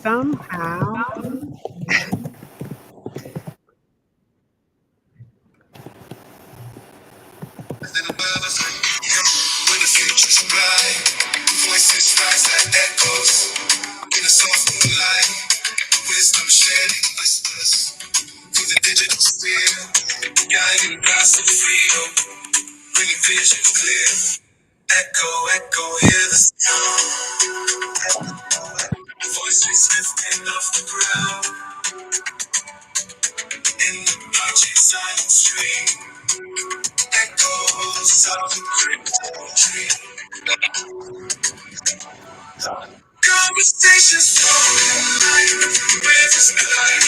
somehow. When the future's bright, voices rise like echoes in a soft moonlight. Wisdom shedding whispers through the digital sphere, guiding paths of freedom, bringing visions clear. Echo, echo, hear the sound. Voices lifting off the ground in the marching silent stream. Echoes of the crypto dream. Conversations flowing like rivers glide.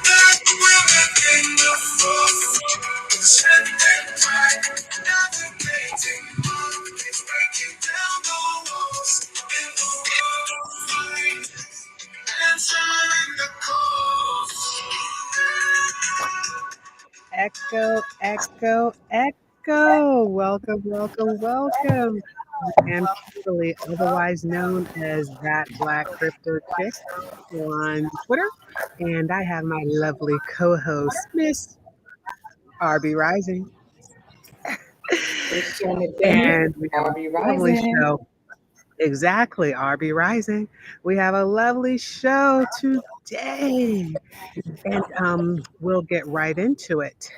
Black women in the forefront with strength and pride. Navigating markets, breaking down the walls in the world of finance. Answering the calls. Echo, echo, echo. Welcome, welcome, welcome. I am Kimberly, otherwise known as that Black Crypto Chick on Twitter. And I have my lovely co host, Miss RB Rising. It's Shannon Bennett, And we have a RB lovely Rising. show. Exactly, RB Rising. We have a lovely show today. And we'll get right into it.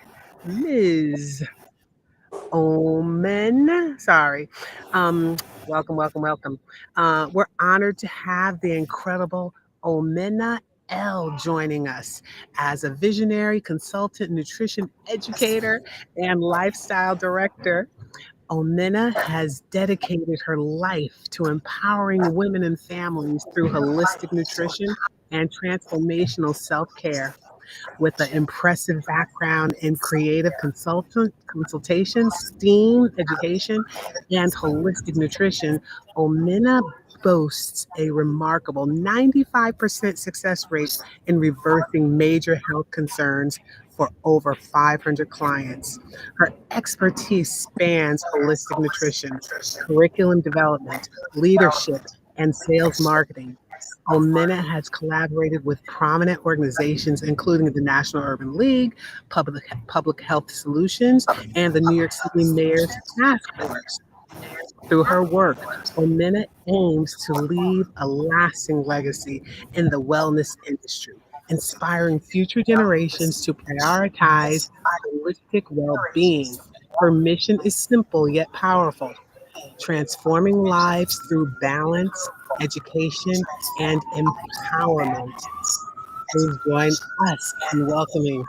Ms. Omen. Sorry. Welcome, welcome, welcome. We're honored to have the incredible Omena L joining us as a visionary consultant, nutrition educator, and lifestyle director. Omena has dedicated her life to empowering women and families through holistic nutrition and transformational self care. With an impressive background in creative consultation, STEAM education, and holistic nutrition, Omena boasts a remarkable 95% success rate in reversing major health concerns for over 500 clients. Her expertise spans holistic nutrition, curriculum development, leadership, and sales marketing. Omena has collaborated with prominent organizations, including the National Urban League, Public Health Solutions, and the New York City Mayor's Task Force. Through her work, Omena aims to leave a lasting legacy in the wellness industry, inspiring future generations to prioritize holistic well being. Her mission is simple yet powerful: transforming lives through balance, education, and empowerment. Please join us in welcoming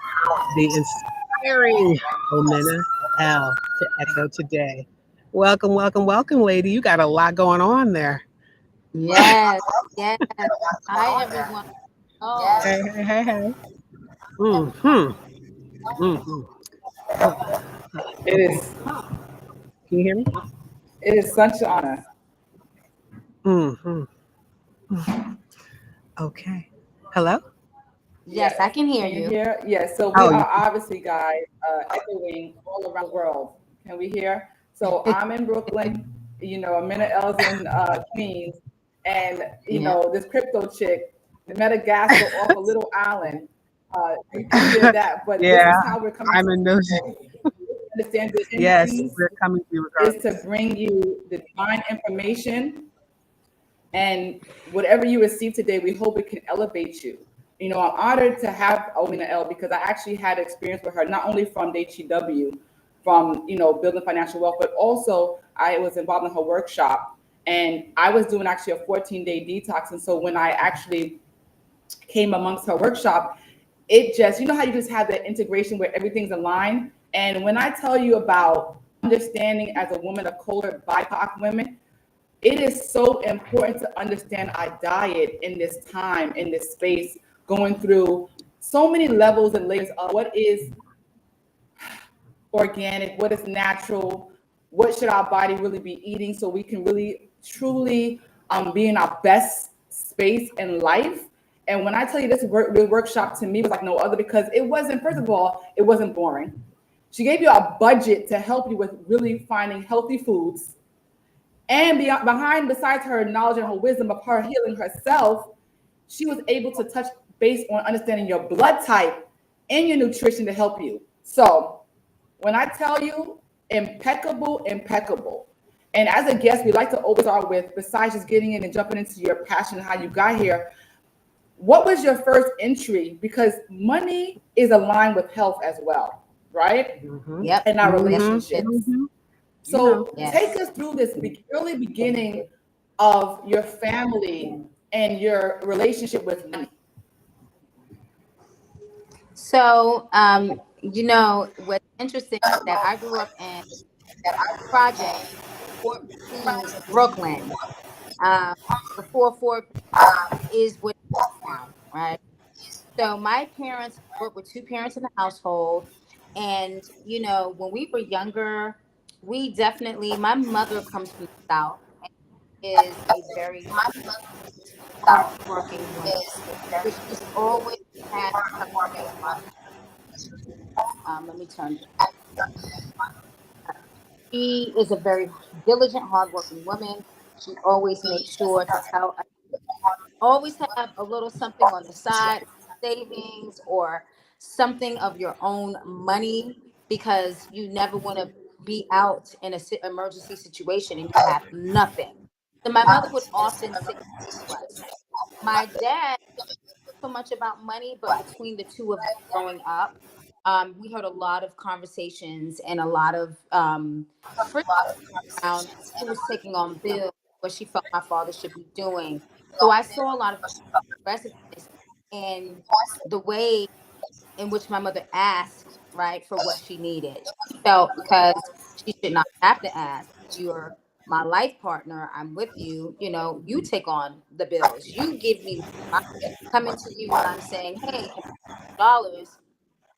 the inspiring Omena L to Echo today. Welcome, welcome, welcome, lady. You got a lot going on there. Yes, yes. Hi, everyone. Oh, Hey, hey, hey, hey. Mm-hmm. Mm-hmm. Oh, It okay. is Can you hear me? it is such an honor. Mm-hmm. Okay. Hello? yes, I can hear Can you you. hear? Yes. So we Oh, are obviously, guys, echoing all around the world. Can we hear? So I'm in Brooklyn. Amina L's in Queens, and Yeah. this crypto chick, the Madagascar off a little island. You can hear that, but this yeah. is how we're coming I'm to in those. people. Understand the Yes, increase we're coming to you is to regardless. bring you the divine information. And whatever you receive today, we hope it can elevate you. I'm honored to have Omena L because I actually had experience with her, not only from HEW, from building financial wealth, but also I was involved in her workshop, and I was doing actually a 14-day detox. And so when I actually came amongst her workshop, it just, how you just have that integration where everything's aligned. And when I tell you about understanding as a woman of color, BIPOC women, it is so important to understand our diet in this time, in this space, going through so many levels and layers of what is organic, what is natural, what should our body really be eating so we can really truly be in our best space in life. And when I tell you this workshop to me was like no other, because it wasn't, first of all, it wasn't boring. She gave you a budget to help you with really finding healthy foods. And besides her knowledge and her wisdom of her healing herself, she was able to touch base on understanding your blood type and your nutrition to help you. So when I tell you impeccable, impeccable. And as a guest, we like to always start with, besides just getting in and jumping into your passion and how you got here, what was your first entry? Because money is aligned with health as well, right? Mm-hmm. Yep. And our Yes. relationships. Mm-hmm. So take Yes. us through this early beginning of your family and your relationship with money. So, what's interesting is that I grew up in project Fort Greene, Brooklyn. Um, before Fort is what it is now, right? So my parents grew up with two parents in the household, and when we were younger, we definitely. My mother comes from the South, and is a very hardworking woman. So she's always had her. Let me turn. She is a very diligent, hardworking woman. She always makes sure to always have a little something on the side, savings or something of your own money, because you never want to be out in a emergency situation and you have nothing. So my mother would often say to us, my dad so much about money, but between the two of them growing up, we heard a lot of conversations and a lot of friction around who was taking on bills, what she felt my father should be doing. So I saw a lot of aggressiveness in the way in which my mother asked, right, for what she needed. She felt because she should not have to ask. You're my life partner. I'm with you. You take on the bills. You give me. I'm coming to you and I'm saying, hey, dollars,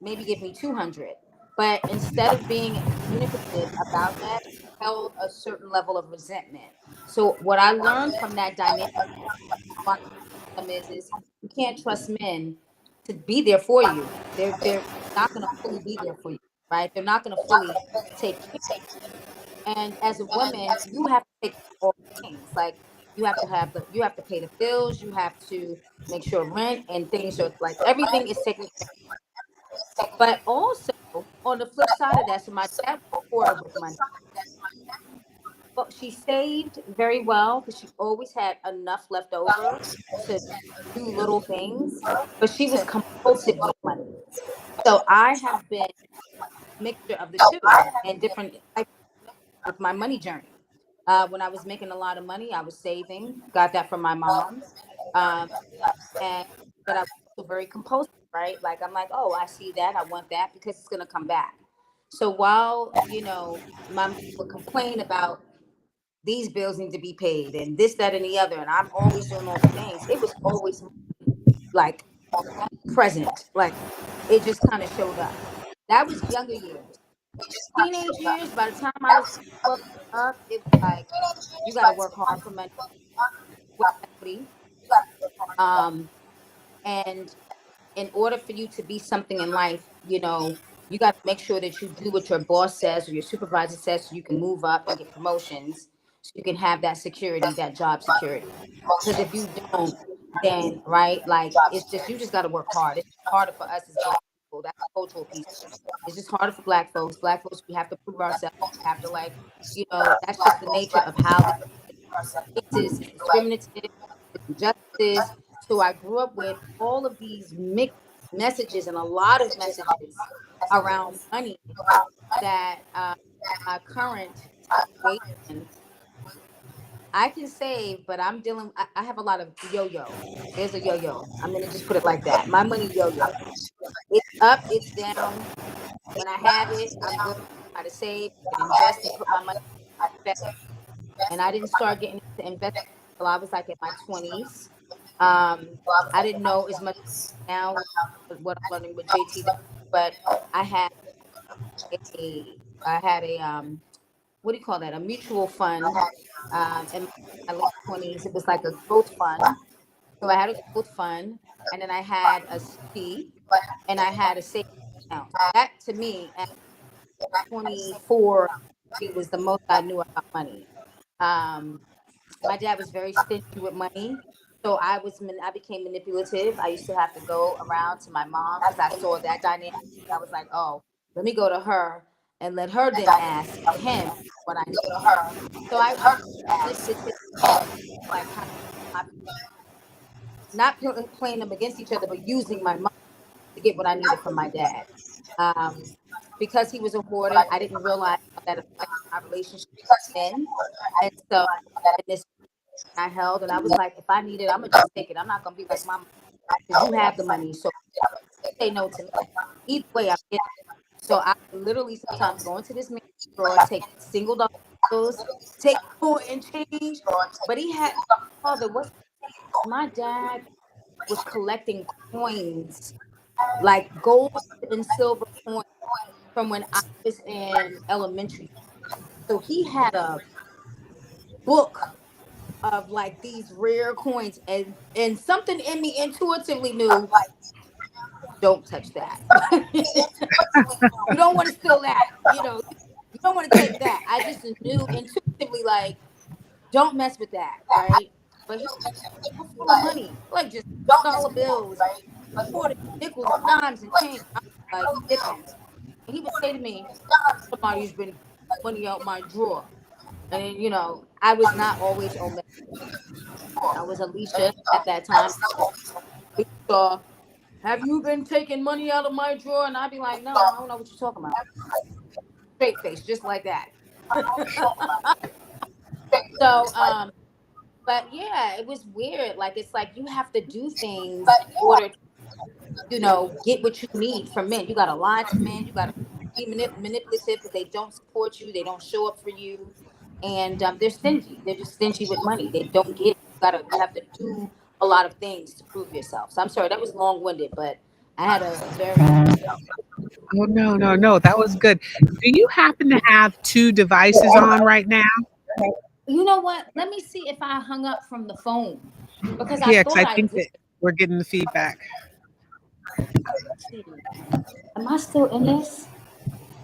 maybe give me 200. But instead of being communicative about that, held a certain level of resentment. So what I learned from that dynamic is you can't trust men to be there for you. They're not going to fully be there for you, right? They're not going to fully take care. And as a woman, you have to take care of all things. Like you have to pay the bills, you have to make sure rent and things are like everything is taken care of. But also on the flip side of that, so my dad was supportive with money. But she saved very well because she always had enough left over to do little things. But she was compulsive with money. So I have been a mixture of the two and different types with my money journey. When I was making a lot of money, I was saving, got that from my mom. Um, and but I was also very compulsive, right? Like I'm like, oh, I see that, I want that because it's gonna come back. So while my mom would complain about these bills need to be paid and this, that, and the other, and I'm always doing all the things, it was always like present, like it just kind of showed up. That was younger years. Teenage years, by the time I was up, it was like you got to work hard for money with equity. Um, and in order for you to be something in life, you got to make sure that you do what your boss says or your supervisor says so you can move up and get promotions, so you can have that security, that job security. Because if you don't, then right, like it's just you just got to work hard. It's harder for us as Black people. That's a cultural piece. It's just harder for Black folks. Black folks, we have to prove ourselves. We have to that's just the nature of how the is discriminative, injustices. So I grew up with all of these mixed messages and a lot of messages around money that my current situation, I can save, but I'm dealing. I have a lot of yo-yo. There's a yo-yo. I'm gonna just put it like that. My money yo-yo. It's up, it's down. When I have it, I'm good. I try to save and invest and put my money back. And I didn't start getting into investing until I was like in my 20s. I didn't know as much now with what I'm learning with JT, but I had I had a what do you call that? A mutual fund in my late 20s. It was like a growth fund. So I had a growth fund, and then I had a CD, and I had a savings account. That to me at 24 it was the most I knew about money. Um, my dad was very stingy with money. So I became manipulative. I used to have to go around to my mom because I saw that dynamic. I was like, oh, let me go to her and let her then ask him what I need. So I manipulative, like kind of not playing them against each other, but using my mom to get what I needed from my dad. Um, because he was a hoarder, I didn't realize how that affected my relationship with men. And so, and this I held, and I was like, if I need it, I'm gonna just take it. I'm not gonna be like mama because you have the money, so say no to me. Either way, I'm getting. So I would literally sometimes go into this man's drawer, take single dollar bills, take more and change. But he had father. What my dad was collecting coins, like gold and silver coins from when I was in elementary. So he had a book of like these rare coins, and something in me intuitively knew, don't touch that. You don't want to steal that. You don't want to take that. I just knew intuitively, like, don't mess with that, right? But he was full of money, like just dollar bills, quarters, nickels, dimes, and change. I was like dipping. And he would say to me, somebody's been money out my drawer. And I was not always Omena. I was Alicia at that time. Alicia, have you been taking money out of my drawer? And I'd be like, no, I don't know what you're talking about. Straight face, just like that. So, but yeah, it was weird. Like, it's like you have to do things in order to, get what you need from men. You got to lie to men. You got to be manipulative because they don't support you. They don't show up for you. And they're stingy. They're just stingy with money. They don't get it. You have to do a lot of things to prove yourself. So I'm sorry, that was long winded, but I had a very Oh, no, no, no. That was good. Do you happen to have two devices on right now? you know what? Let me see if I hung up from the phone because I Yeah, because thought I I think did. that we're getting the feedback. Let's see. Am I still in this?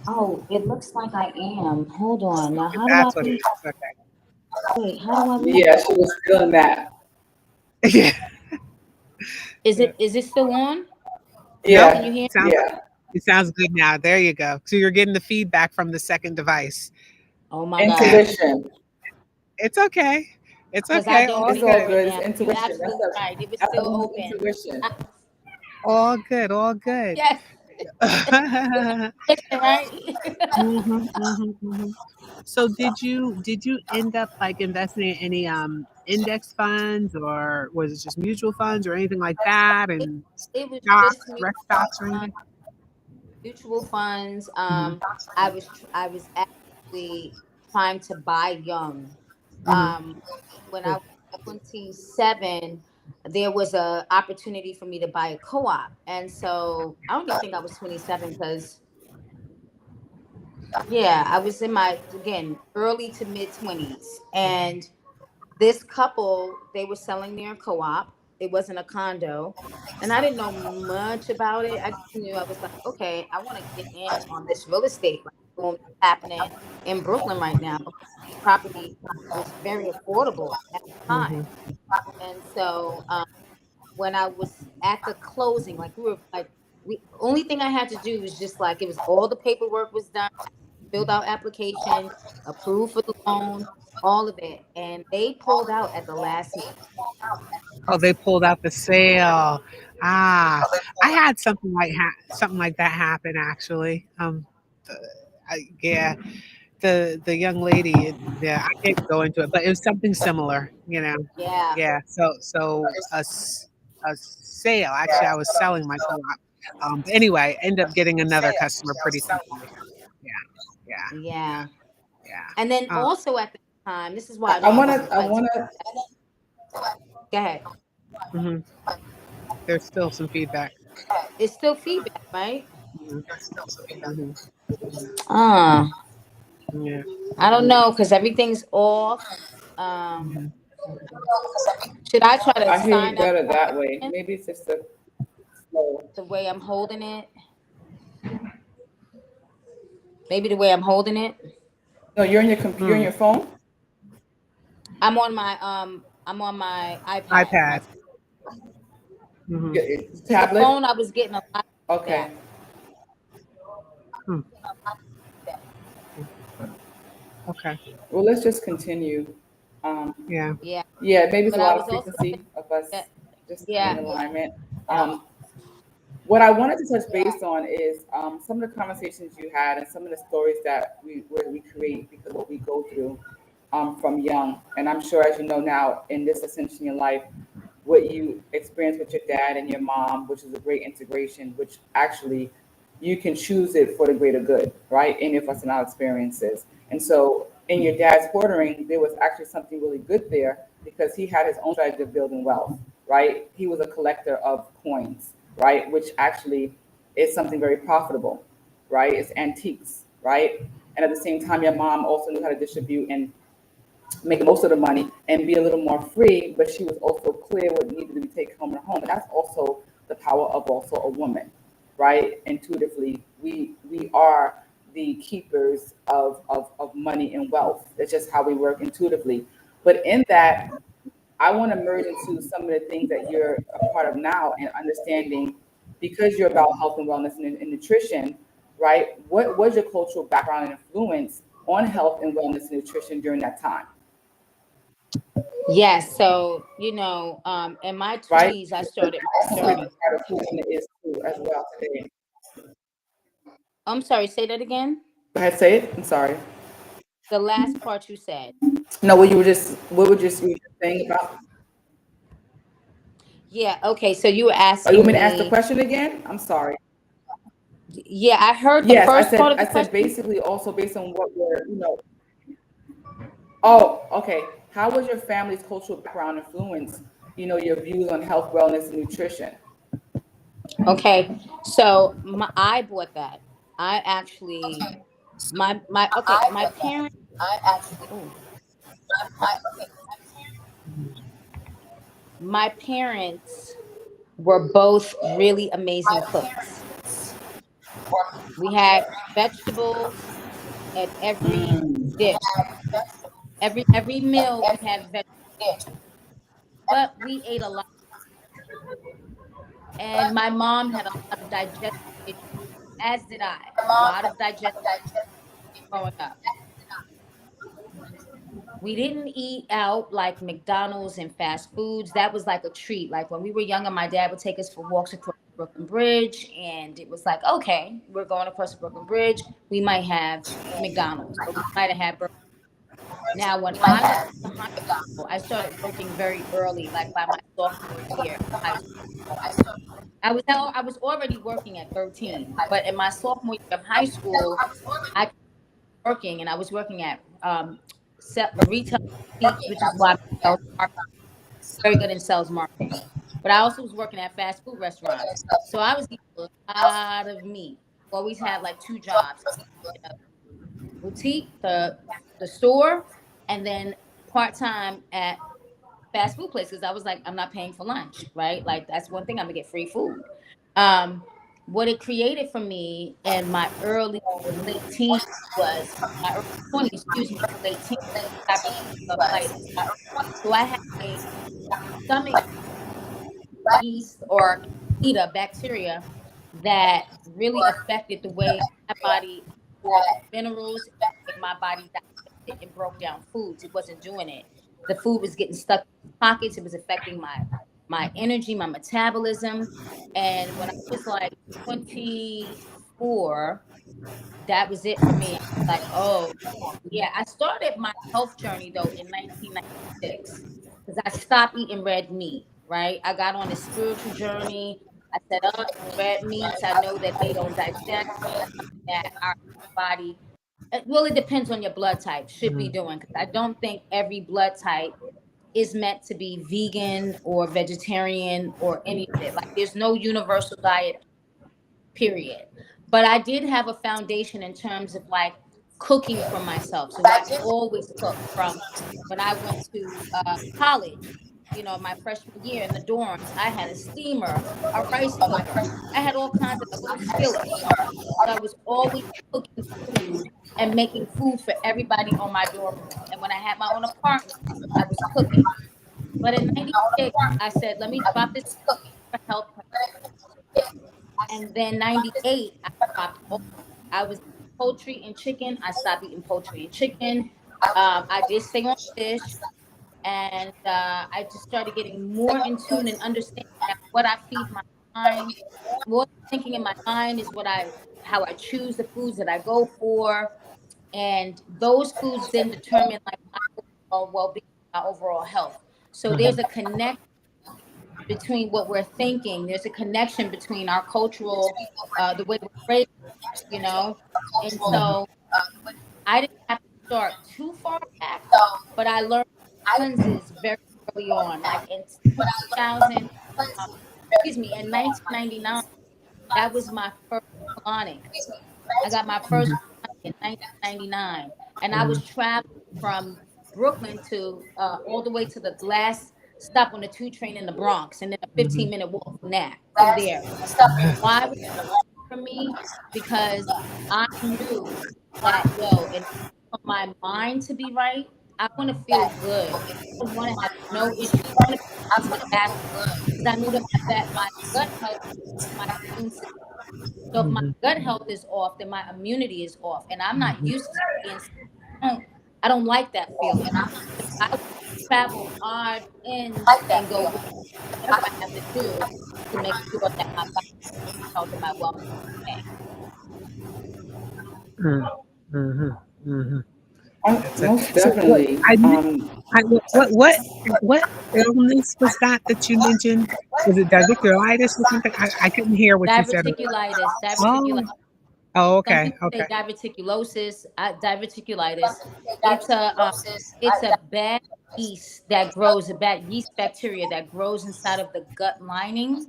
Oh, it looks like I am. Hold on. Now, If how do I that's what it leave? is. Wait, how do I leave? Yeah, she was feeling that. Okay. Yeah. Is it still on? Nope. Can you Yeah, hear? yeah. It sounds good now. There you go. So you're getting the feedback from the second device. Oh my God. Intuition. It's okay. It's Because I okay. don't All It's hear all good. it good. It's now. You're intuition. absolutely right. It was That's a still woman's open. intuition. All good. All good. Yes. Right? Mhm, mhm, mhm. So did you end up like investing in any index funds, or was it just mutual funds or anything like that, it, and it was just stocks, mutual rec stocks or funds. anything? Mutual funds. Mhm, I was actually trying to buy young. mhm. When I Good. was 27, there was a opportunity for me to buy a co-op, and so I don't even think I was 27 because yeah, I was in my again early to mid 20s, and this couple they were selling their co-op. It wasn't a condo, and I didn't know much about it. I just knew I was like, okay, I want to get in on this real estate like boom happening in Brooklyn right now. Property was very affordable at the time, Mhm. and so when I was at the closing, like we were like we only thing I had to do was just like it was all the paperwork was done, filled out application, approved for the loan, all of it, and they pulled out at the last minute. Oh, they pulled out the sale. Ah, I had something like that happen actually. Yeah, the young lady. Yeah, I can't go into it, but it was something similar. Yeah, Yeah. So a sale. Actually, I was selling my co-op. But anyway, ended up getting another customer pretty quickly. Yeah, yeah, yeah. yeah. And then Uh, also at the time, this is why I I know I wanna, wasn't I quite. wanna. Go ahead. mhm. There's still some feedback. It's still feedback, right? Mhm, mhm, Uh, yeah. I don't know because everything's off. Um, Mhm. should I try to I hear you sign out better that way. again Maybe it's just a slow. the way I'm holding it? Maybe the way I'm holding it. No, you're in your computer, you're in Mm. your phone. I'm on my I'm on my iPad. iPad. Hmm. The Tablet. phone I was getting a lot of Okay. that. Hmm. Okay. Well, let's just continue. Um, Yeah. Yeah. yeah, maybe it's a But I lot of was also frequency of us that just in yeah. alignment. What I wanted to touch base on is some of the conversations you had and some of the stories that we create because of what we go through from young. And I'm sure, as you know now, in this ascension in your life, what you experienced with your dad and your mom, which is a great integration, which actually you can choose it for the greater good, right? Any of us in our experiences. And so in your dad's hoarding, there was actually something really good there because he had his own strategy of building wealth, right? He was a collector of coins, right? Which actually is something very profitable, right? It's antiques, right? And at the same time, your mom also knew how to distribute and make most of the money and be a little more free, but she was also clear what needed to be taken home and home. And that's also the power of also a woman, right? Intuitively, we are the keepers of money and wealth. That's just how we work intuitively. But in that, I want to merge into some of the things that you're a part of now and understanding because you're about health and wellness and nutrition, right? What was your cultural background and influence on health and wellness and nutrition during that time? Yes. So, in my Right? 20s I started Also my a journey. part of who Omena is too, as well today. I'm sorry, say that again. Go ahead, say it. I'm sorry. The last part you said. No, what you were just saying about? Yeah, okay. So you were Oh, you want asking me to ask the me. question again? I'm sorry. Yeah, I heard the Yes, I first part said of I the said question. basically also based on what we're. Oh, okay. How was your family's cultural background influence, your views on health, wellness, and nutrition? Okay. So I bought that. I actually my okay, my parents. Oh, my parents were both really amazing cooks. We had vegetables at every dish. Every meal we had vegetables, but we ate a lot. And my mom had a lot of digestive issues, as did I. A lot of digestive growing up. We didn't eat out like McDonald's and fast foods. That was like a treat. Like when we were younger, my dad would take us for walks across Brooklyn Bridge, and it was like, okay, we're going across the Brooklyn Bridge. We might have McDonald's, or we might have had burgers. Now, when I went to high school, I started working very early, like by my sophomore year in high school. I was already working at 13, but in my sophomore year of high school, I kept working, and I was working at retail boutiques, which is why I was very good in sales marketing. But I also was working at fast food restaurants, so I was eating a lot of meat. Always had like two jobs: the boutique, the store, and then part time at fast food places. I was like, I'm not paying for lunch, right? Like that's one thing, I'm gonna get free food. Um, what it created for me in my early and late teens was my early 20s, excuse me, late teens, diabetes mellitus. So I had a stomach yeast or candida bacteria that really affected the way my body absorbed minerals, the way my body digested and broke down foods. It wasn't doing it. The food was getting stuck in my pockets. It was affecting my energy, my metabolism. And when I was like 24, that was it for me. I was like, oh, yeah. I started my health journey though in 1996 because I stopped eating red meat, right? I got on this spiritual journey. I said, oh, red meats, I know that they don't digest, that our body, well, it depends on your blood type, should be Mhm. doing. Because I don't think every blood type is meant to be vegan or vegetarian or any of it. Like, there's no universal diet, period. But I did have a foundation in terms of like cooking for myself. So I always cooked from when I went to college, my freshman year in the dorms. I had a steamer, a rice cooker. I had all kinds of a little skillet. So I was always cooking food and making food for everybody on my dorm room. And when I had my own apartment, I was cooking. But in 96, I said, let me drop this for health. And then 98, I stopped. I was eating poultry and chicken. I stopped eating poultry and chicken. I did stay on fish. And I just started getting more in tune and understanding that what I feed my mind, what I'm thinking in my mind is how I choose the foods that I go for. And those foods then determine like my overall well-being, my overall health. So there's a connection between what we're thinking. There's a connection between our cultural, the way we're raised, you know. And so I didn't have to start too far back, but I learned cleanses very early on. Like in 2000, um, excuse me, in 1999, that was my first colonic. I got my first colonic in 1999, and I was traveling from Brooklyn to all the way to the last stop on the 2 train in the Bronx, and then a 15-minute walk from that, from there. Why was it for me? Because I knew that, yo, and for my mind to be right, I want to feel good. I want to have no issue. I want to be able to ask, because I knew that my gut health is my immune system. So if my gut health is off, then my immunity is off, and I'm not used to being sick. I don't like that feeling. I will travel odd ends and go whatever I have to do to make sure that my body health and my wellness is okay. Most So what definitely. I missed, what illness was that you mentioned? Was it diverticulitis or something? I couldn't hear what you said. Diverticulitis, diverticulitis. Oh, oh, Some okay, people say okay. diverticulosis, diverticulitis. It's a bad yeast that grows, a bad yeast bacteria that grows inside of the gut lining,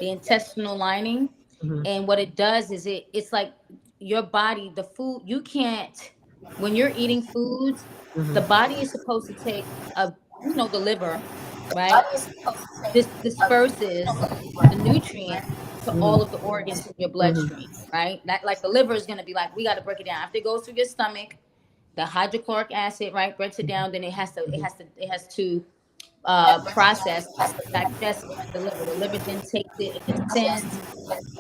the intestinal lining. Hmm. And what it does is it's like your body, the food you can't, when you're eating foods, the Hmm. body is supposed to take the liver, right? This disperses the nutrients to all of the organs in your Hmm. bloodstream, right? That, like, the liver is going to be like, we got to break it down. After it goes through your stomach, the hydrochloric acid, right, breaks it down. Then it has to process, digest the liver. The liver then takes it and it sends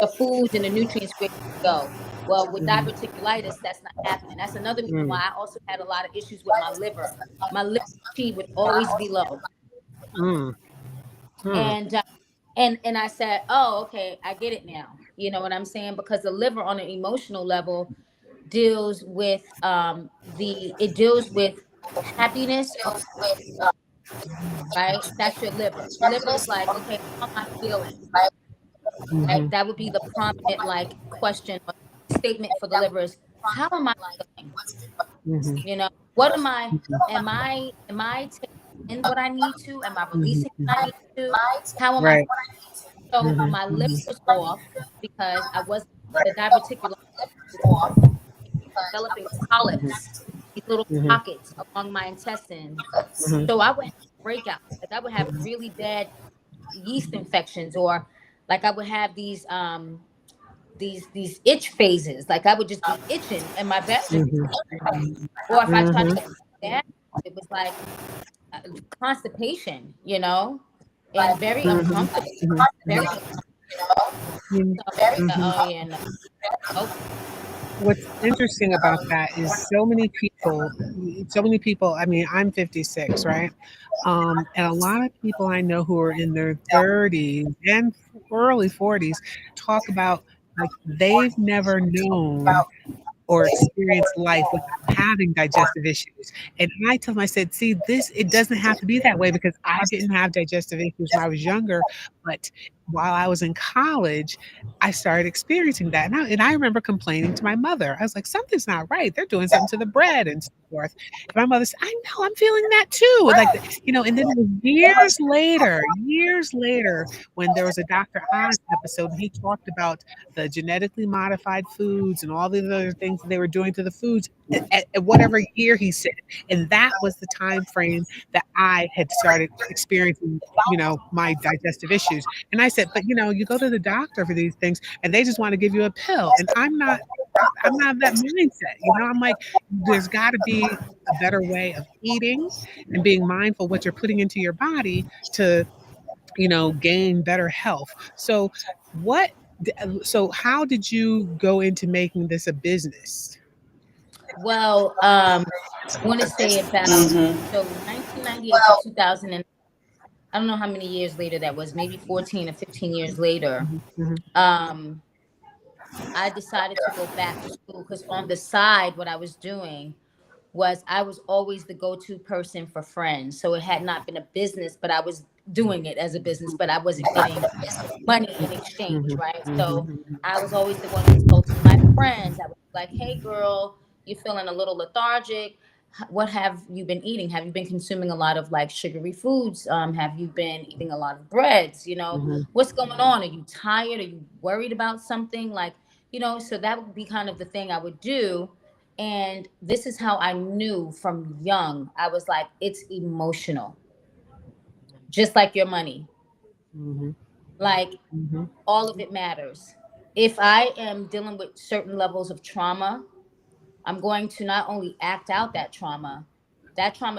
the foods and the nutrients where to go. Well, with diverticulitis, that's not happening. That's another reason Hmm. why I also had a lot of issues with my liver. My liver T would always be low, Hmm. Hmm. and and I said, oh, okay, I get it now. You know what I'm saying? Because the liver, on an emotional level, deals with it deals with happiness, right? That's your liver. The liver is like, okay, how am I feeling? Right? Hmm. That would be the prominent, like, question or statement for the liver is, how am I feeling? Hmm. You know, what am I? Am I taking in what I need to? Am I releasing what I need to? How am I? Right. So Hmm. my liver was off because I wasn't, the diverticulitis was developing polyps, these little Hmm. pockets along my intestines. Hmm. So I would have breakouts. Like, I would have really bad yeast infections, or like I would have these itch phases. Like, I would just be itching in my bedroom. Or if I tried to go to the bathroom, it was like uh, constipation, and very uncomfortable. Very uncomfortable. Hmm. So, yeah, oh yeah, no. Okay. What's interesting about that is so many people, I mean, I'm 56, right? And a lot of people I know who are in their 30s and early 40s talk about like they've never known or experience life without having digestive issues. And I tell them, I said, see, it doesn't have to be that way because I didn't have digestive issues when I was younger. But while I was in college, I started experiencing that. And I remember complaining to my mother. I was like, something's not right. They're doing something to the bread and so forth. And my mother said, I know, I'm feeling that too. And then it was years later, when there was a Dr. Oz episode, and he talked about the genetically modified foods and all the other things that they were doing to the foods at whatever year he said. And that was the time frame that I had started experiencing, my digestive issues. And I said, but you go to the doctor for these things and they just want to give you a pill. And I'm not I'm not of that mindset. I'm like, there's got to be a better way of eating and being mindful what you're putting into your body to, gain better health. So, what? So, how did you go into making this a business? Well, I want to say about Mm-hmm. so 1998 to 2000, and I don't know how many years later that was, maybe 14 or 15 years later. Hmm. Hmm. Um, I decided to go back to school because on the side, what I was doing was I was always the go-to person for friends. So it had not been a business, but I was doing it as a business, but I wasn't getting money in exchange, Hmm. right? So Hmm. I was always the one consulting my friends. I was like, hey, girl, you're feeling a little lethargic. What have you been eating? Have you been consuming a lot of like sugary foods? Have you been eating a lot of breads? Hmm. What's going on? Are you tired? Are you worried about something? Like, so that would be kind of the thing I would do. And this is how I knew from young. I was like, it's emotional, just like your money. Hmm. Like, Hmm. all of it matters. If I am dealing with certain levels of trauma, I'm going to not only act out that trauma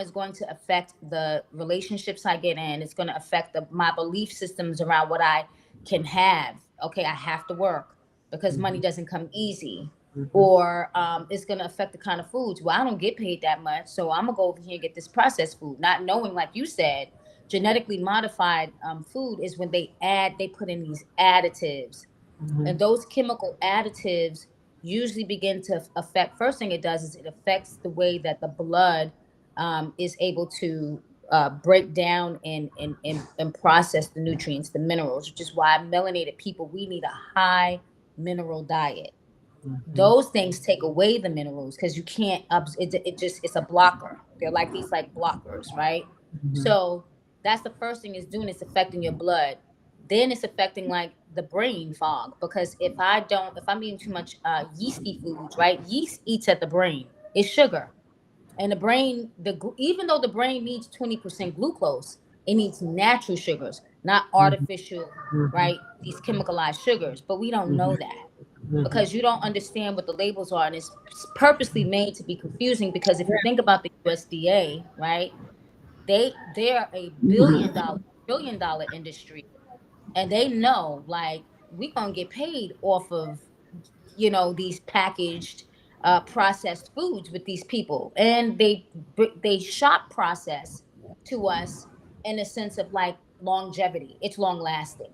is going to affect the relationships I get in. It's going to affect my belief systems around what I can have. Okay, I have to work because money doesn't come easy. Hmm. Or it's going to affect the kind of foods. Well, I don't get paid that much, so I'm going to go over here and get this processed food. Not knowing, like you said, genetically modified food is when they put in these additives, Hmm. and those chemical additives usually begin to affect. First thing it does is it affects the way that the blood is able to break down and process the nutrients, the minerals, which is why melanated people, we need a high mineral diet. Hmm. Those things take away the minerals because you can't it's a blocker. They're like these like blockers, right? Hmm. So that's the first thing it's doing. It's affecting your blood. Then it's affecting like the brain fog, because if I'm eating too much yeasty foods, right? Yeast eats at the brain. It's sugar. And the brain, even though the brain needs 20% glucose, it needs natural sugars, not artificial, right? These chemicalized sugars. But we don't know that because you don't understand what the labels are, and it's purposely made to be confusing. Because if you think about the USDA, right, they're a billion dollar industry, and they know like we gonna get paid off of these packaged processed foods with these people, and they shop process to us in a sense of like longevity. It's long lasting.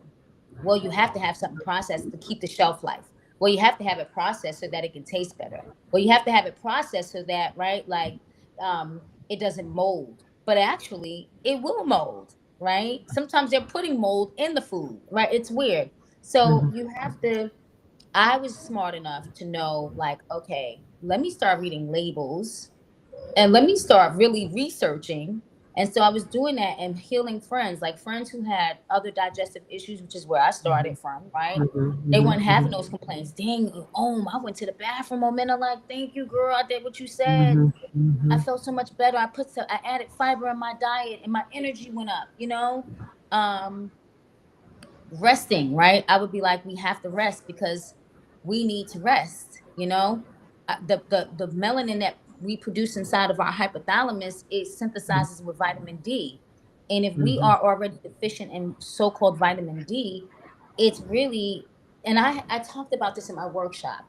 Well, you have to have something processed to keep the shelf life. Well, you have to have it processed so that it can taste better. Well, you have to have it processed so that, right, like it doesn't mold. But actually it will mold, right? Sometimes they're putting mold in the food, right? It's weird. So Hmm. you have to I was smart enough to know, like, okay, let me start reading labels and let me start really researching. And so I was doing that and healing friends, like friends who had other digestive issues, which is where I started from, right? They weren't having those complaints. Dang, I went to the bathroom, Omena, like, thank you, girl. I did what you said. I felt so much better. I added fiber in my diet and my energy went up. Um, Resting, right? I would be like, we have to rest because we need to rest. The melanin that we produce inside of our hypothalamus, it synthesizes with vitamin D, and if we Hmm. are already deficient in so-called vitamin D, it's really, and I talked about this in my workshop.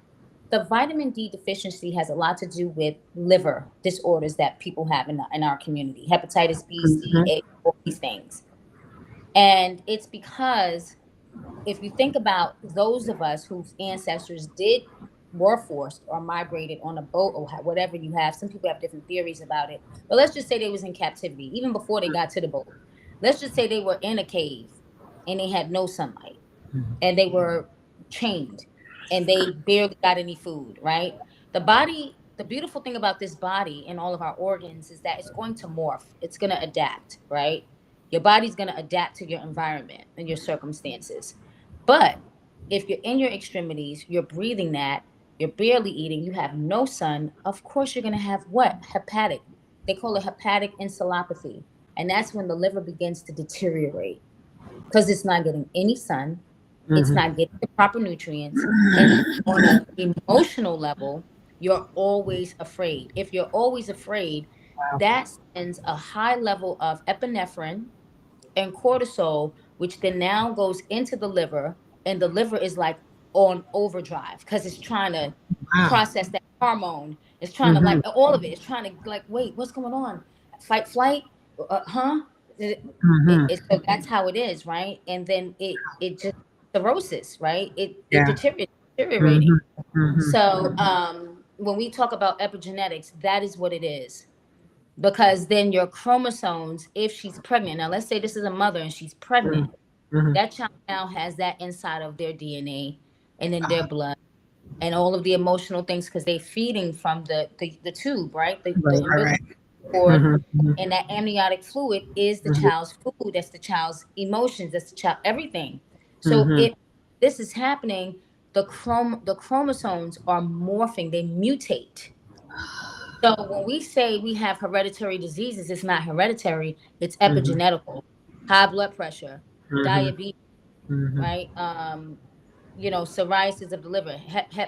The vitamin D deficiency has a lot to do with liver disorders that people have in our community, hepatitis B, C, A, all these things. And it's because if you think about those of us whose ancestors were forced or migrated on a boat or whatever you have, some people have different theories about it, but let's just say they was in captivity even before they got to the boat. Let's just say they were in a cave and they had no sunlight and they were chained and they barely got any food, right? The beautiful thing about this body and all of our organs is that it's going to morph, it's going to adapt, right? Your body's going to adapt to your environment and your circumstances. But if you're in your extremities, you're breathing that, you're barely eating, you have no sun, of course you're going to have what? Hepatic. They call it hepatic encephalopathy. And that's when the liver begins to deteriorate because it's not getting any sun. It's Mhm. not getting the proper nutrients. And then on an emotional level, you're always afraid. If you're always afraid, Wow. that sends a high level of epinephrine and cortisol, which then now goes into the liver, and the liver is like on overdrive because it's trying to Wow. process that hormone. It's trying to like Mhm. all of it. It's trying to like, wait, what's going on? Fight, flight, huh? Mhm. So that's how it is, right? And then it just cirrhosis, right? It Yeah. deteriorating. Mhm. Mhm. So when we talk about epigenetics, that is what it is, because then your chromosomes, if she's pregnant, now let's say this is a mother and she's Mhm. pregnant, Mhm. that child now has that inside of their DNA and in their Uh-huh. blood and all of the emotional things because they're feeding from the tube, right? Right, The right, umbilical right. cord, Mhm. Mhm. and that amniotic fluid is the Mhm. child's food. That's the child's emotions. That's the child everything. So Mhm. if this is happening, the chromosomes are morphing. They mutate. So when we say we have hereditary diseases, it's not hereditary, it's Mhm. epigenetical. High blood pressure, Mhm. diabetes, Mhm. right? Psoriasis of the liver,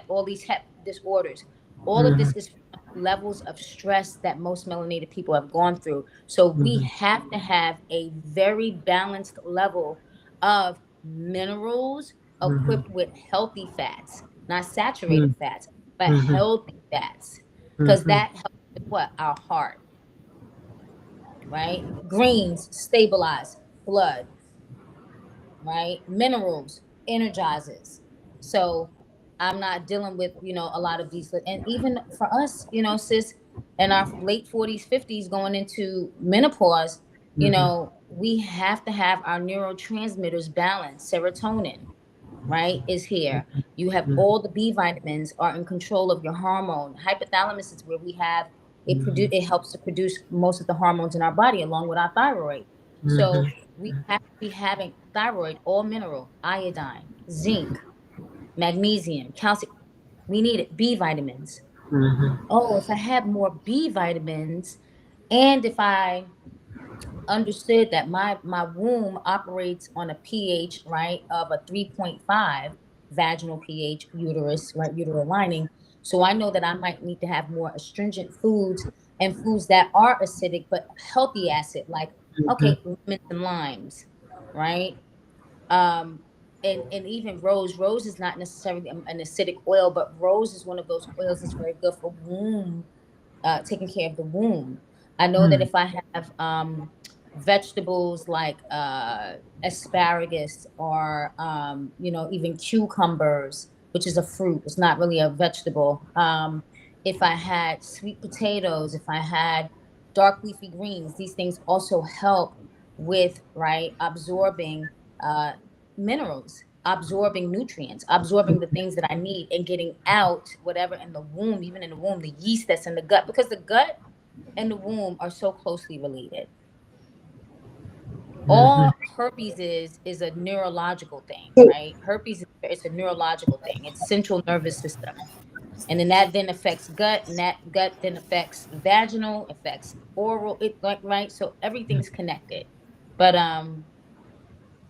all these hep disorders. All of Mhm. this is from levels of stress that most melanated people have gone through. So we Mhm. have to have a very balanced level of minerals Mhm. equipped with healthy fats, not saturated Mhm. fats, but Mhm. healthy fats, because Mhm. that helps with what? Our heart, right? Greens stabilize blood, right? Minerals, energizes. So I'm not dealing with, a lot of these. And even for us, sis, in our late 40s, 50s, going into menopause, Mhm. we have to have our neurotransmitters balanced. Serotonin, right, is here. You have Mhm. all the B vitamins are in control of your hormone. Hypothalamus is where we have it Mhm. it helps to produce most of the hormones in our body along with our thyroid. So Mhm. we have to be having thyroid, all mineral, iodine, zinc, magnesium, calcium. We need it. B vitamins. Mhm. Oh, if I had more B vitamins, and if I understood that my womb operates on a pH, right, of a 3.5, vaginal pH, uterus, right, uterine lining. So I know that I might need to have more astringent foods and foods that are acidic but healthy acid, like, Mhm. okay, lemons and limes, right? um and even rose is not necessarily an acidic oil, but rose is one of those oils that's very good for womb, taking care of the womb. I know that Mhm. if I have vegetables like asparagus, or even cucumbers, which is a fruit, it's not really a vegetable. If I had sweet potatoes, if I had dark leafy greens, these things also help with, right, absorbing uh, minerals, absorbing nutrients, absorbing the things that I need, and getting out whatever in the womb, even in the womb, the yeast that's in the gut, because the gut and the womb are so closely related. Mhm. All herpes is a neurological thing, right? Herpes is it's a neurological thing. It's central nervous system. And then that then affects gut, and that gut then affects vaginal, affects oral, it like right. So everything's connected. But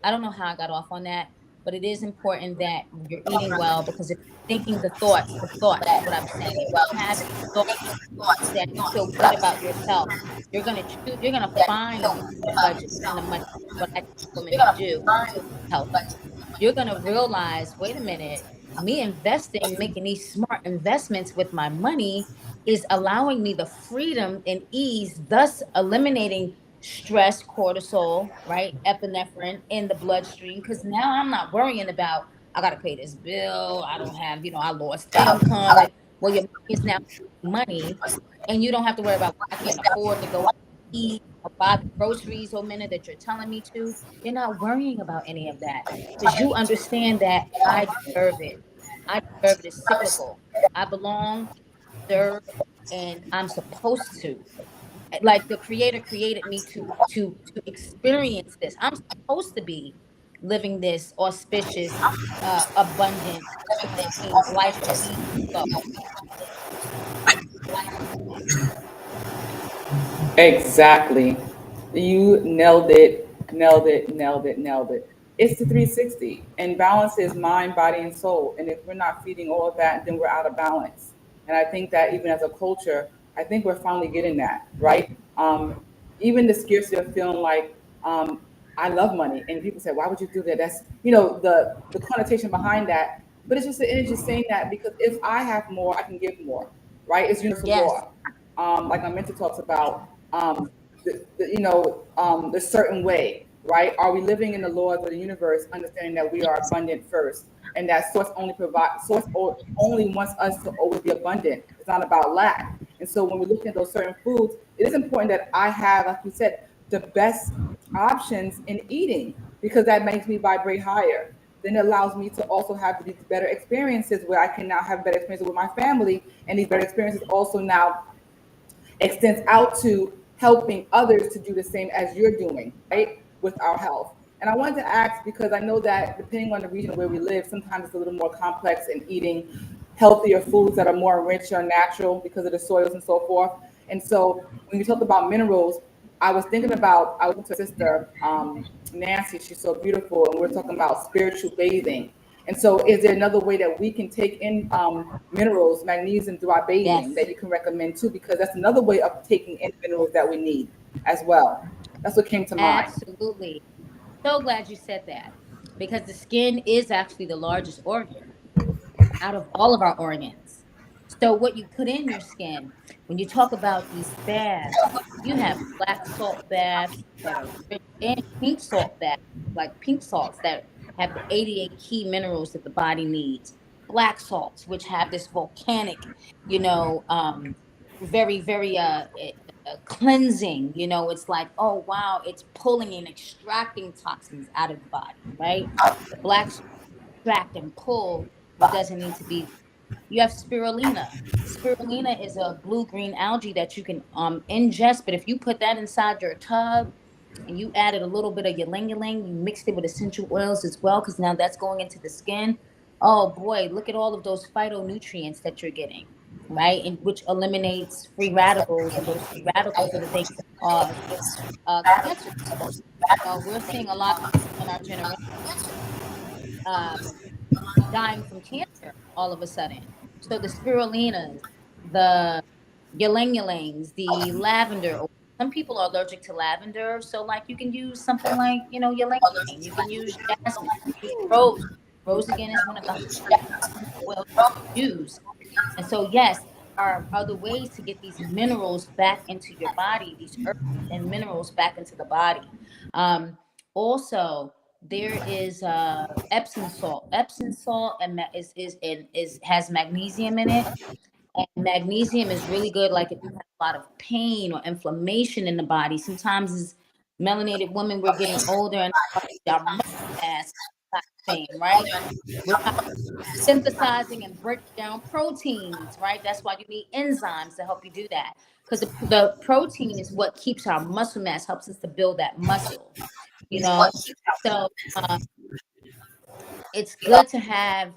I don't know how I got off on that, but it is important that you're eating well, because if you're thinking the thoughts is what I was saying. If you have thoughts that you feel good about yourself, you're gonna find the budget and the money. What I tell women to do to live healthy, you're gonna realize, wait a minute, me investing, making these smart investments with my money is allowing me the freedom and ease, thus eliminating stress, cortisol, right, epinephrine in the bloodstream. Because now I'm not worrying about, I gotta pay this bill, I don't have, I lost income. Well, your money is now money, and you don't have to worry about, I can't afford to go out and eat or buy the groceries or minute that you're telling me to. You're not worrying about any of that, because you understand that I deserve it. I deserve it. It's cyclical. I belong, deserve, and I'm supposed to. Like the creator created me to experience this. I'm supposed to be living this auspicious, abundant, flourishing life that ease and flow. Exactly. You nailed it, nailed it, nailed it, nailed it. It's the 360, and balance is mind, body, and soul. And if we're not feeding all of that, then we're out of balance. And I think that even as a culture, I think we're finally getting that right. Even the scarcity of feeling like um, I love money, and people say, "Why would you do that?" That's the connotation behind that. But it's just the energy saying that because if I have more, I can give more, right? It's universal Yes. law. Like my mentor talks about, the certain way, right? Are we living in the laws of the universe, understanding that we are abundant first, and that source only wants us to always be abundant. It's not about lack. And so when we look at those certain foods, it is important that I have, like you said, the best options in eating because that makes me vibrate higher. Then it allows me to also have these better experiences where I can now have better experiences with my family, and these better experiences also now extends out to helping others to do the same as you're doing, right? With our health. And I wanted to ask because I know that depending on the region where we live, sometimes it's a little more complex in eating healthier foods that are more rich or natural because of the soils and so forth. And so when you talk about minerals, I was thinking about, I was with her sister, Nancy, she's so beautiful, and we're talking about spiritual bathing. And so, is there another way that we can take in minerals, magnesium through our bathing Yes. that you can recommend too? Because that's another way of taking in minerals that we need as well. That's what came to mind. Absolutely. So glad you said that because the skin is actually the largest organ out of all of our organs. So what you put in your skin, when you talk about these baths, you have black salt baths that are rich and pink salt baths, like pink salts that have the 88 key minerals that the body needs. Black salts, which have this volcanic, you know, very, very cleansing. It's like, oh wow, it's pulling and extracting toxins out of the body, right? Black salt extract and pull what doesn't need to be. You have spirulina. Spirulina is a blue green algae that you can ingest, but if you put that inside your tub and you added a little bit of ylang ylang, you mixed it with essential oils as well, because now that's going into the skin. Oh boy, look at all of those phytonutrients that you're getting, right? And which eliminates free radicals, and those free radicals are the things that cause cancer. We're seeing a lot of people in our generation um, dying from cancer all of a sudden. So the spirulinas, the ylang ylangs, the lavender. Some people are allergic to lavender, so like you can use something like ylang ylang. You can use jasmine. You can use rose. Rose again is one of the oils you can use. And so yes, there are other ways to get these minerals back into your body, these earths and minerals back into the body. Um, Also, there is Epsom salt. Epsom salt is has magnesium in it, and magnesium is really good. Like if you have a lot of pain or inflammation in the body, sometimes as melanated women, we're getting older and our muscle mass is not the same, right? We're not synthesizing and breaking down proteins, right? That's why you need enzymes to help you do that. Because the protein is what keeps our muscle mass, helps us to build that muscle, you know? So it's good to have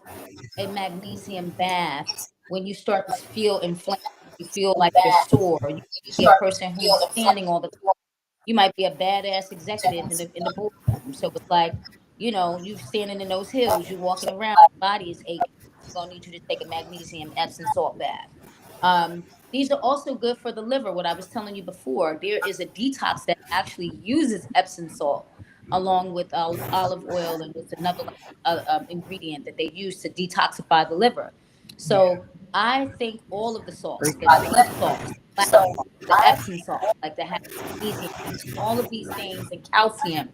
a magnesium bath when you start to feel inflamed, you feel like you're sore, you be a person who's standing all the time. You might be a badass executive in the boardroom. So it's like, you standing in those hills, you walking around, your body is aching. We're gonna need you to take a magnesium Epsom salt bath. These are also good for the liver. What I was telling you before, there is a detox that actually uses Epsom salt along with olive oil, and with another like, ingredient that they use to detoxify the liver. So I think all of the salts, the pink salts, the black salt, the Epsom salt, like that have magnesium, all of these things, and calcium,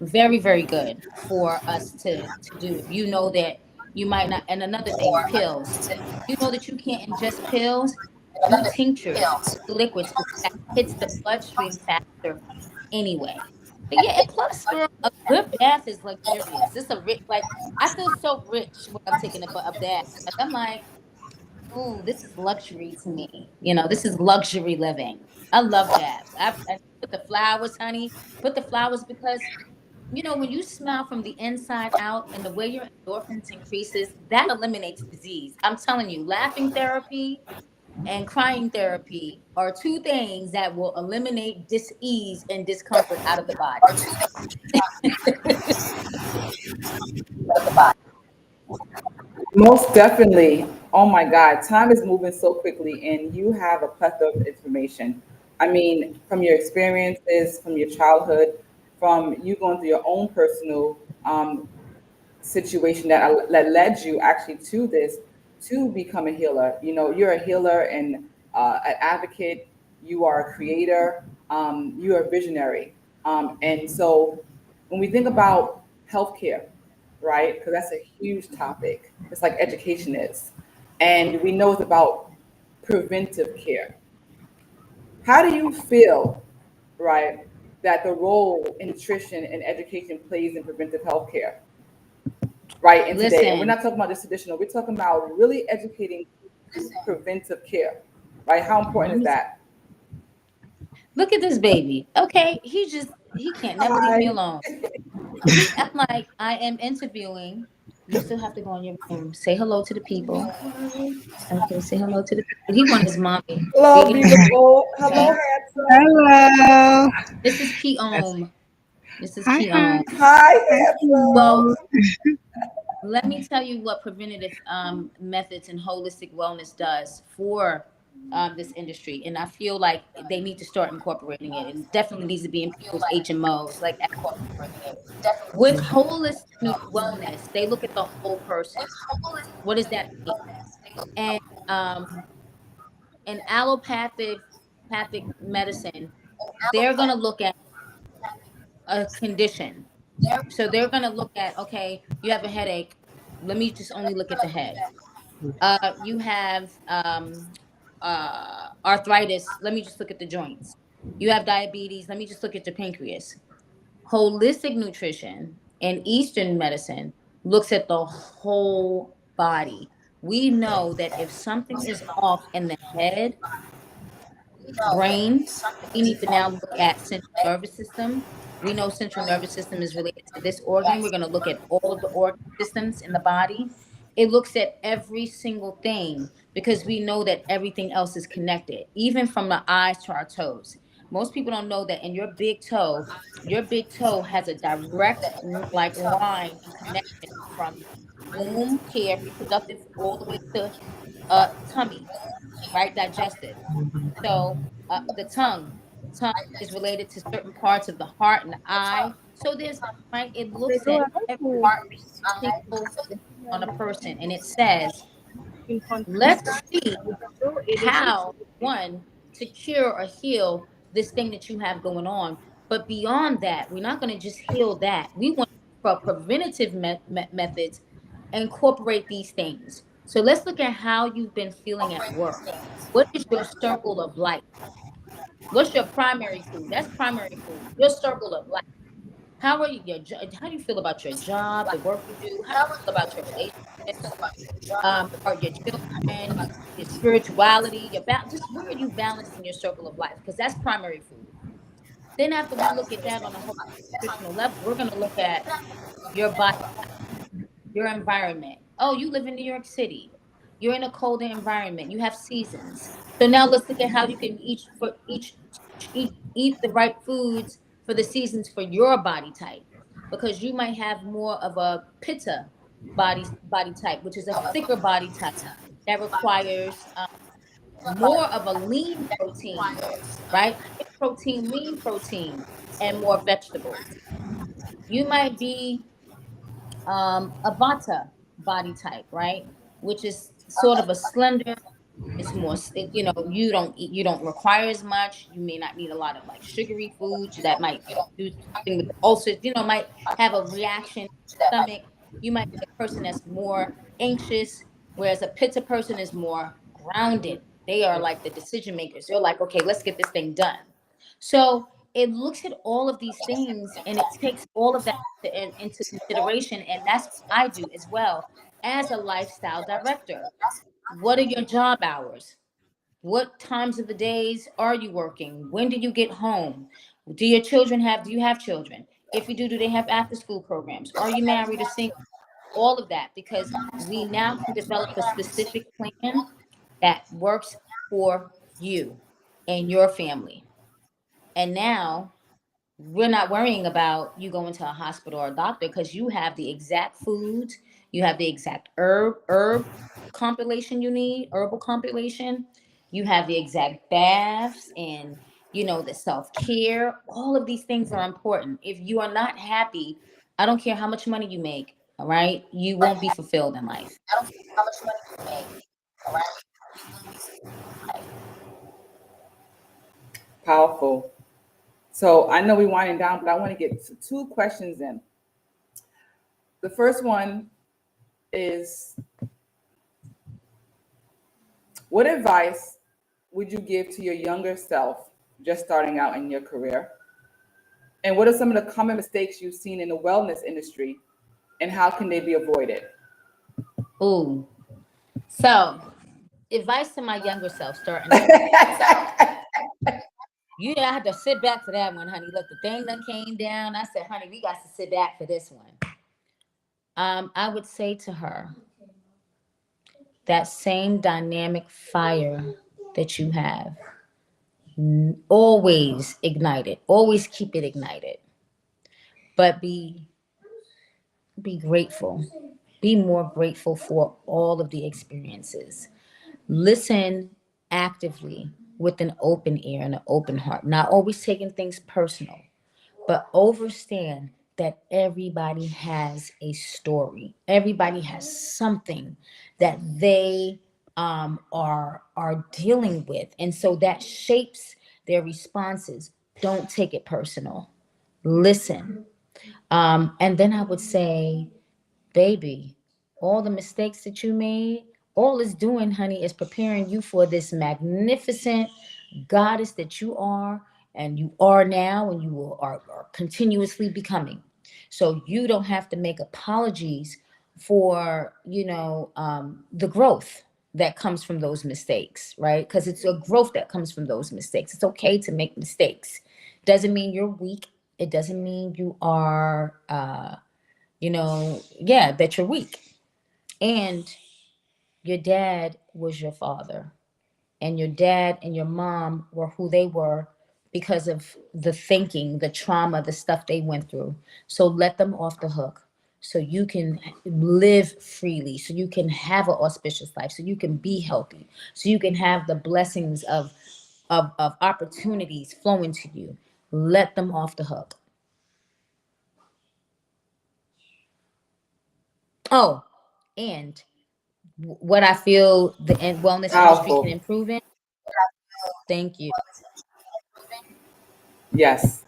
very, very good for us to do. If you know that you might not, and another thing, pills. You know that you can't ingest pills, do tinctures, liquids, because that hits the bloodstream faster anyway. But yeah, and plus, girl, a good bath is luxurious. It's a rich, like I feel so rich when I'm taking a bath. Like I'm like, ooh, this is luxury to me. This is luxury living. I love baths. I put the flowers, honey. Put the flowers because when you smile from the inside out and the way your endorphins increases, that eliminates disease. I'm telling you, laughing therapy, and crying therapy are two things that will eliminate dis-ease and discomfort out of the body. Most definitely. Oh my God, time is moving so quickly, and you have a plethora of information. I mean, from your experiences, from your childhood, from you going through your own personal situation that led you actually to this, to become a healer. You know, you're a healer and an advocate. You are a creator. You are a visionary. And so, when we think about healthcare, right? Because that's a huge topic, just like education is, and we know it's about preventive care. How do you feel, right, that the role in nutrition and education plays in preventive healthcare? Right, in today. And we're Listen, not talking about just traditional, we're talking about really educating through preventive care, right? How important let is me that? look at this baby. Okay, he can't never leave me Hi. alone. I'm like, I am interviewing. You still have to go in your room. Say hello to the people. Okay, say hello to the people. He wants his mommy. Hello, Big beautiful. Hello, energy. handsome. Hello. This is That's, Keom. This is hi, hi. Keom. Hi, Hi, Well, handsome. hello. let me tell you what preventative methods and holistic wellness does for this industry, and I feel like they need to start incorporating it. And definitely needs to be in people's HMOs. Like with holistic wellness, they look at the whole person. What does that mean? And in allopathic medicine, they're going to look at a condition. So they're going to look at, okay, you have a headache. Let me just only look at the head. You have arthritis. Let me just look at the joints. You have diabetes. Let me just look at your pancreas. Holistic nutrition and Eastern medicine looks at the whole body. We know that if something is off in the head, brain, we need to now look at central nervous system. We know central nervous system is related to this organ. We're going to look at all of the organ systems in the body. It looks at every single thing because we know that everything else is connected, even from the eyes to our toes. Most people don't know that in your big toe has a direct like line and connection from womb care, reproductive, all the way to tummy, right? Digestive. So tongue is related to certain parts of the heart and the eye. So there's right. It looks at every single thing on a person, and it says, let's see how one to cure or heal this thing that you have going on. But beyond that, we're not going to just heal that. We want for preventative methods incorporate these things. So let's look at how you've been feeling at work. What is your circle of life? What's your primary food? That's primary food. Your circle of life. How are you? How do you feel about your job, the work you do? How do you feel about your relationships? Or your children, your spirituality, just where are you balanced in your circle of life? Because that's primary food. Then after we look at that on a whole nutritional level, we're going to look at your body, your environment. Oh, you live in New York City. You're in a colder environment. You have seasons. So now let's look at how you can eat the right foods for the seasons for your body type, because you might have more of a pitta body type, which is a thicker body type that requires more of a lean protein, right? High protein, lean protein, and more vegetables. You might be a vata body type, right? Which is sort of a slender. It's more, you don't require as much. You may not need a lot of like sugary foods that might do something with the ulcers. Might have a reaction in the stomach. You might be a person that's more anxious, whereas a pitta person is more grounded. They are like the decision makers. They're like, okay, let's get this thing done. So it looks at all of these things and it takes all of that into consideration. And that's what I do as well as a lifestyle director. What are your job hours? What times of the days are you working? When do you get home? Do you have children? If you do they have after school programs? Are you married or single? All of that, because we now can develop a specific plan that works for you and your family. And now we're not worrying about you going to a hospital or a doctor because you have the exact foods, you have the exact herb compilation you need, herbal compilation. You have the exact baths and the self-care. All of these things are important. If you are not happy, I don't care how much money you make, all right? You won't be fulfilled in life. Powerful. So I know we're winding down, but I want to get to two questions in. The first one is, what advice would you give to your younger self just starting out in your career? And what are some of the common mistakes you've seen in the wellness industry, and how can they be avoided? Ooh. So, advice to my younger self starting out. I had to sit back for that one, honey. Look, the thing done came down. I said, honey, we got to sit back for this one. I would say to her, that same dynamic fire that you have, always ignite it. Always keep it ignited. But be grateful. Be more grateful for all of the experiences. Listen actively with an open ear and an open heart. Not always taking things personal, but understand that everybody has a story. Everybody has something that they are dealing with, and so that shapes their responses. Don't take it personal. Listen, and then I would say, baby, all the mistakes that you made, all it's doing, honey, is preparing you for this magnificent goddess that you are, and you are now, and you are continuously becoming. So you don't have to make apologies for, the growth that comes from those mistakes, right? Because it's a growth that comes from those mistakes. It's okay to make mistakes. Doesn't mean you're weak. It doesn't mean you are, yeah, that you're weak. And your dad was your father, and your dad and your mom were who they were because of the thinking, the trauma, the stuff they went through. So let them off the hook so you can live freely, so you can have an auspicious life, so you can be healthy, so you can have the blessings of opportunities flowing to you. Let them off the hook. Oh, and what I feel the wellness industry can Powerful. improve in. Thank you. Yes.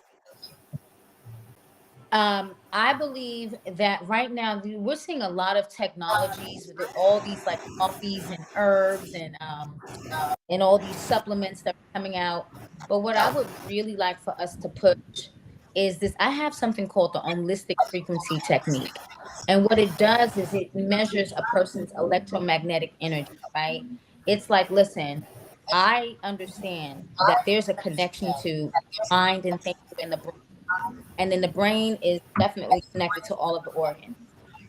I believe that right now we're seeing a lot of technologies with all these like coffees and herbs and all these supplements that are coming out. But what I would really like for us to push is this. I have something called the holistic frequency technique. And what it does is it measures a person's electromagnetic energy, right? It's like, listen, I understand that there's a connection to mind and thinking in the brain, and then the brain is definitely connected to all of the organs.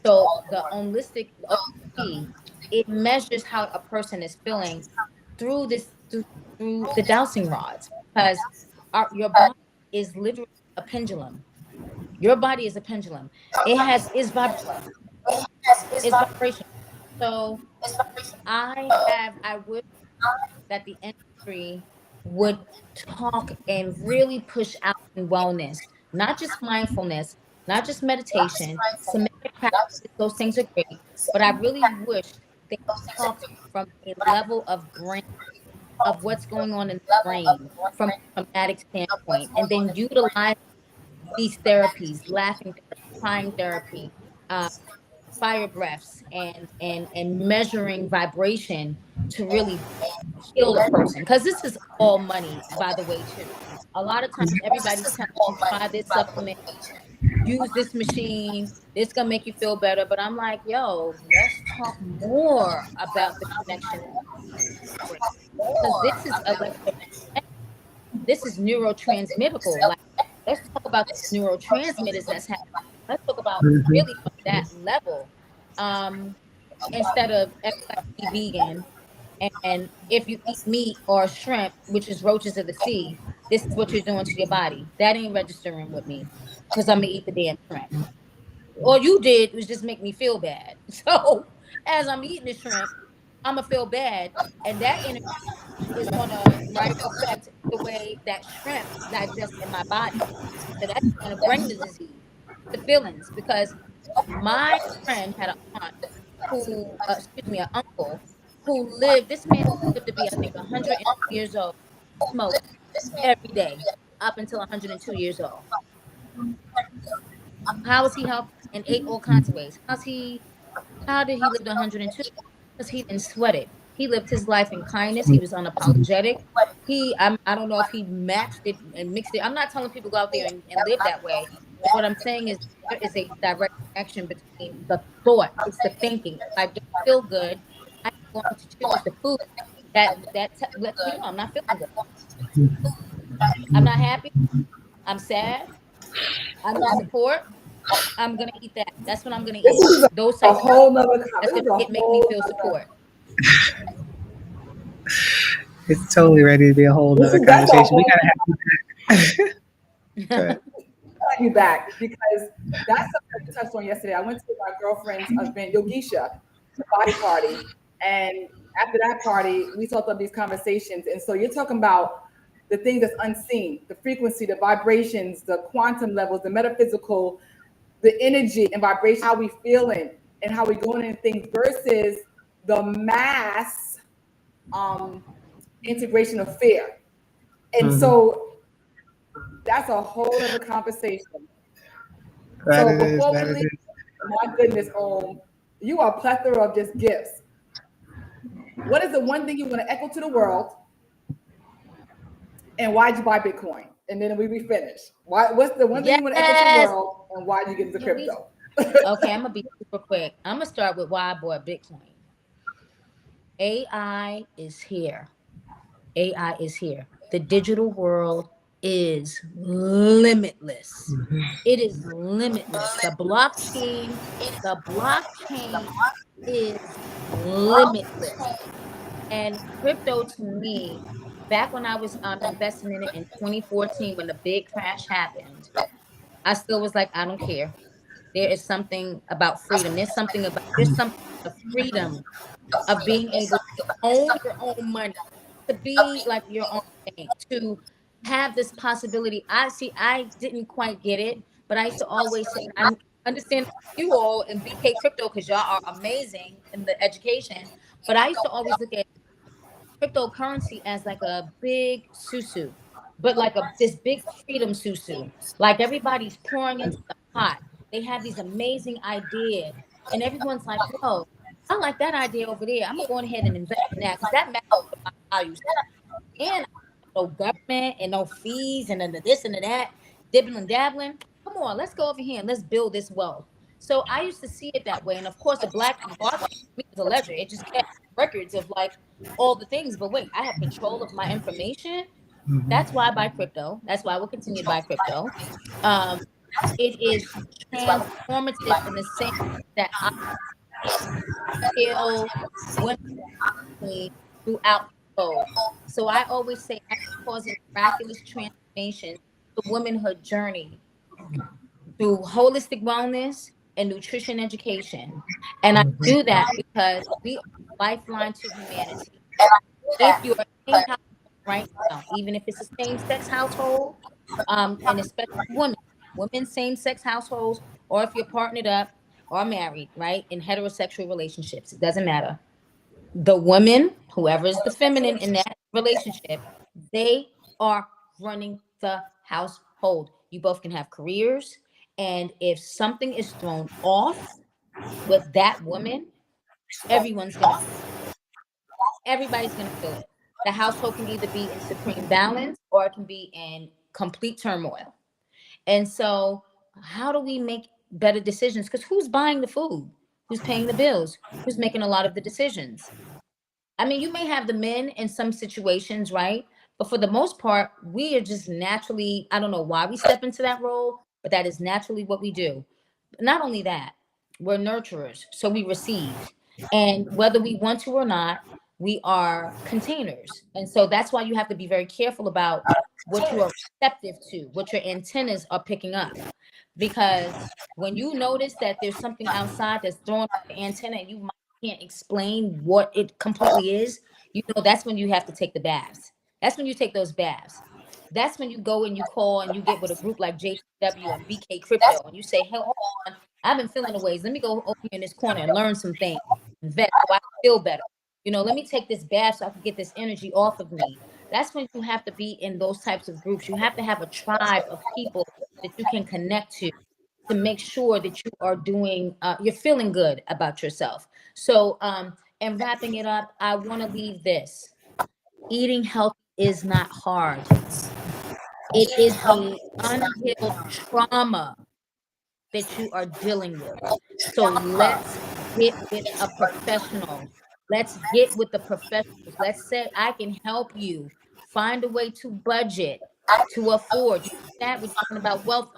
So the holistic OT, it measures how a person is feeling through through the dowsing rods, because your body is literally a pendulum. Your body is a pendulum. It has is vibration. So I wish that the industry would talk and really push out in wellness, not just mindfulness, not just meditation, somatic practices. Those things are great, but I really wish they talked from a level of brain, of what's going on in the brain from a somatic standpoint, and then utilize these therapies, laughing therapy, crying therapy, uh, fire breaths, and measuring vibration to really heal the person, because this is all money, by the way, too. A lot of times everybody's telling you, try this supplement, use this machine, this gonna make you feel better, but I'm like, yo, let's talk more about the connection in the brain, because this is this is neurotransmittable. Like, let's talk about the neurotransmitters that's happening. Let's talk about Mhm. really from that level, um instead of everybody be vegan, And if you eat meat or shrimp, which is roaches of the sea, this is what you're doing to your body. That ain't registering with me because I'm gonna eat the damn shrimp. All you did was just make me feel bad. So as I'm eating the shrimp, I'm gonna feel bad, and that energy is gonna affect the way that shrimp digests in my body. So that's gonna bring the disease, the feelings, because my friend had an aunt who, excuse me, an uncle who lived. This man lived to be, I think, 102 years old. Smoked every day up until 102 years old. How was he healthy and ate all kinds of ways? How did he live to 102? Because he didn't sweat it. He lived his life in kindness. He was unapologetic. I don't know if he matched it and mixed it. I'm not telling people to go out there and live that way. But what I'm saying is there is a direct connection between the thought, it's the thinking. If I don't feel good, I'm going to choose the food that lets me know I'm not feeling good. I'm not happy. I'm sad. I need support. I'm gonna eat that. That's what I'm gonna This eat. is Those a type of foods. whole nother. That's This gonna is a make me whole feel nother. support. It's totally ready to be a whole This nother is that's a conversation. We whole. gotta have good. You back because that's something we touched on yesterday. I went to my girlfriend's event, Yogisha, the body party, and after that party, we talked about these conversations. And so you're talking about the things that's unseen, the frequency, the vibrations, the quantum levels, the metaphysical, the energy and vibration, how we feeling and how we going in things versus the mass integration of fear. And so that's a whole other conversation. That So it is. before we That it leave, is. my goodness, you are a plethora of just gifts. What is the one thing you want to echo to the world, and why'd you buy Bitcoin? And then we finish. What's the one thing you want to echo to the Yes. world, and why you get into Yeah, crypto? okay, I'm gonna be super quick. I'm gonna start with why I bought Bitcoin. AI is here. AI is here. The digital world is limitless. It is limitless. The blockchain is limitless. And crypto to me, back when I was investing in it in 2014 when the big crash happened, I still was like, I don't care. There is something about freedom. There's something about the freedom of being able to own your own money, to be like your own bank, to have this possibility. I didn't quite get it, but I used to always say, and I understand you all in BK crypto because y'all are amazing in the education. But I used to always look at cryptocurrency as like a big susu, but like this big freedom susu. Like everybody's pouring into the pot. They have these amazing ideas, and everyone's like, "Yo, I like that idea over there. I'm gonna go ahead and invest in that because that matches with my values." And no government and no fees and then the this and the that, dibbling and dabbling. Come on, let's go over here and let's build this wealth. So I used to see it that way. And of course, the blockchain to me was a ledger. It just kept records of like all the things. But wait, I have control of my information. That's why I buy crypto. That's why I will continue to buy crypto. Um, it is transformative in the sense that I feel when throughout the globe. So I always say I'm causing miraculous transformation to womanhood journey through holistic wellness and nutrition education. And I do that because we are a lifeline to humanity. If you're in household right now, even if it's a same-sex household, and especially women same-sex households, or if you're partnered up or married, right, in heterosexual relationships, it doesn't matter. The woman, whoever is the feminine in that relationship, they are running the household. You both can have careers. And if something is thrown off with that woman, everyone's going to, everybody's going to feel it. The household can either be in supreme balance or it can be in complete turmoil. And so, how do we make better decisions? Because who's buying the food? Who's paying the bills? Who's making a lot of the decisions? I mean, you may have the men in some situations, right? But for the most part, we are just naturally, I don't know why we step into that role, but that is naturally what we do. Not only that, we're nurturers, so we receive. And whether we want to or not, We are containers. And so that's why you have to be very careful about what you are receptive to, what your antennas are picking up. Because when you notice that there's something outside that's throwing off the antenna and can't explain what it completely is, that's when you have to take the baths. That's when you take those baths. That's when you go and you call and you get with a group like JTW and BK Crypto and you say, hey, hold on, I've been feeling the ways. Let me go over here in this corner and learn some things, invest so I feel better. Let me take this bath so I can get this energy off of me. That's when you have to be in those types of groups. You have to have a tribe of people that you can connect to make sure that you are doing, you're feeling good about yourself. So, and wrapping it up, I want to leave this. Eating healthy is not hard. It is a unhealed trauma that you are dealing with. So let's get with a professional. Let's get with the professionals. Let's say I can help you find a way to budget, to afford. You know that we're talking about wealth.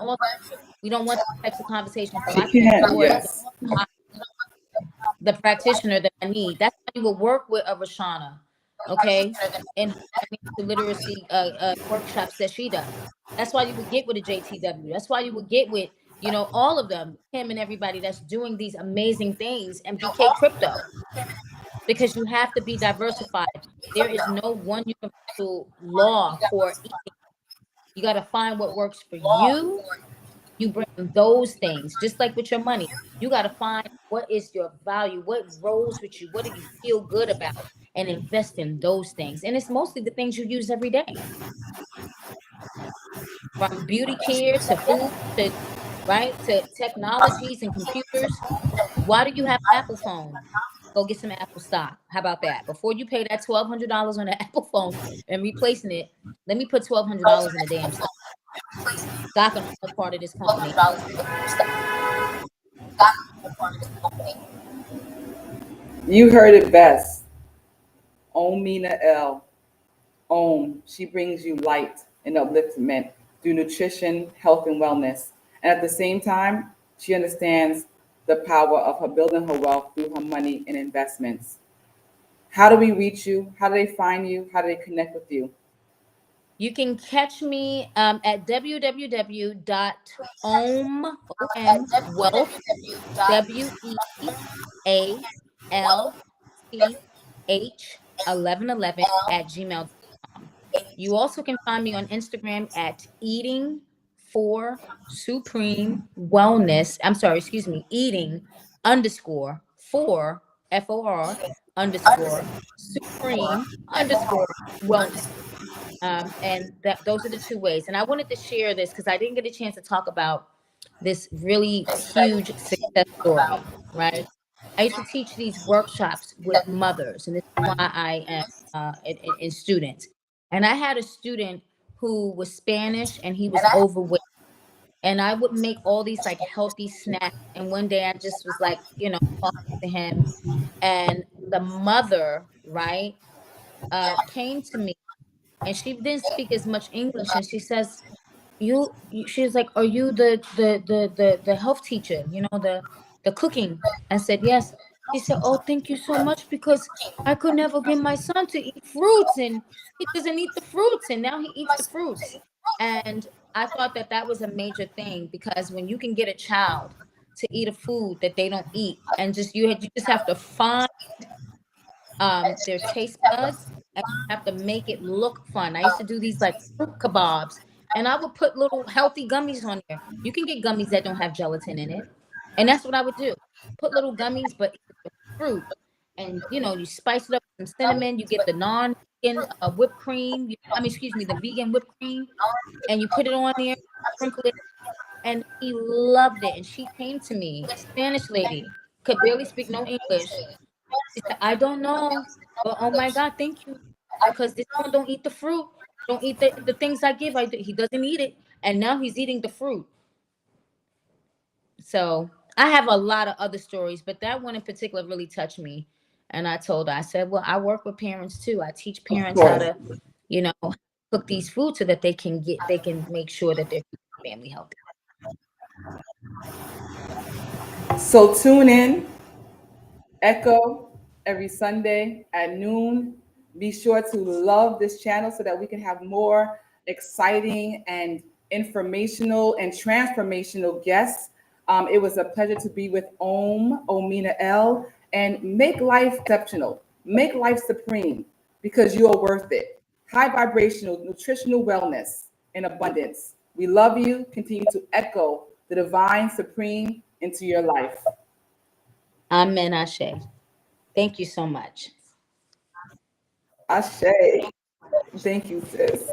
We don't want these types of conversations. So She I can can't. afford Yes. the practitioner that I need. That's why you will work with a Rashana, okay, and financial literacy workshops that she does. That's why you would get with a JTW. That's why you would get with all of them, him and everybody that's doing these amazing things, and BK Crypto, because you have to be diversified. There is no one universal law for eating. You got to find what works for you. You bring those things, just like with your money. You got to find what is your value, what rolls with you, what do you feel good about, and invest in those things. And it's mostly the things you use every day, from beauty care to food to technologies and computers. Why do you have an Apple phone? Go get some Apple stock. How about that? Before you pay that $1,200 on an Apple phone and replacing it, let me put $1,200 in the damn stock. Stock on another part of this company. You heard it best. Omena L. Om. She brings you light and upliftment through nutrition, health, and wellness. And at the same time, she understands the power of her building her wealth through her money and investments. How do we reach you? How do they find you? How do they connect with you? You can catch me at www.omwealth, WEALTH 1111 You also can find me on Instagram at eating for supreme wellness. I'm sorry, excuse me, eating underscore for FOR underscore supreme underscore wellness. And those are the two ways. And I wanted to share this because I didn't get a chance to talk about this really huge success story, right? I used to teach these workshops with mothers, and this is why I am in students. And I had a student who was Spanish and he was overweight. And I would make all these like healthy snacks. And one day I just was like, talking to him, and the mother, right, came to me, and she didn't speak as much English, and she says, she's like, are you the health teacher, the cooking? I said, yes. She said, oh, thank you so much, because I could never get my son to eat fruits, and he doesn't eat the fruits, and now he eats the fruits. And I thought that that was a major thing, because when you can get a child to eat a food that they don't eat, and you just have to find their taste buds, and you have to make it look fun. I used to do these like fruit kebabs, and I would put little healthy gummies on there. You can get gummies that don't have gelatin in it, and that's what I would do. Put little gummies, but with fruit, and you spice it up with some cinnamon. You get the non-vegan whipped cream. Excuse me, the vegan whipped cream, and you put it on there, sprinkle it, and he loved it. And she came to me, Spanish lady, could barely speak no English. She said, I don't know, but oh my God, thank you. Because this one don't eat the fruit, don't eat the things I give. He doesn't eat it. And now he's eating the fruit. So I have a lot of other stories, but that one in particular really touched me. And I said, well, I work with parents too. I teach Of parents how course. to, cook these foods so that they can make sure that their family healthy. So tune in, echo, every Sunday at noon. Be sure to love this channel so that we can have more exciting and informational and transformational guests. It was a pleasure to be with Omena L, and make life exceptional, make life supreme, because you are worth it. High vibrational, nutritional wellness and abundance. We love you. Continue to echo the divine supreme into your life. Amen, Ashe. Thank you so much. Ashe. Thank you, sis.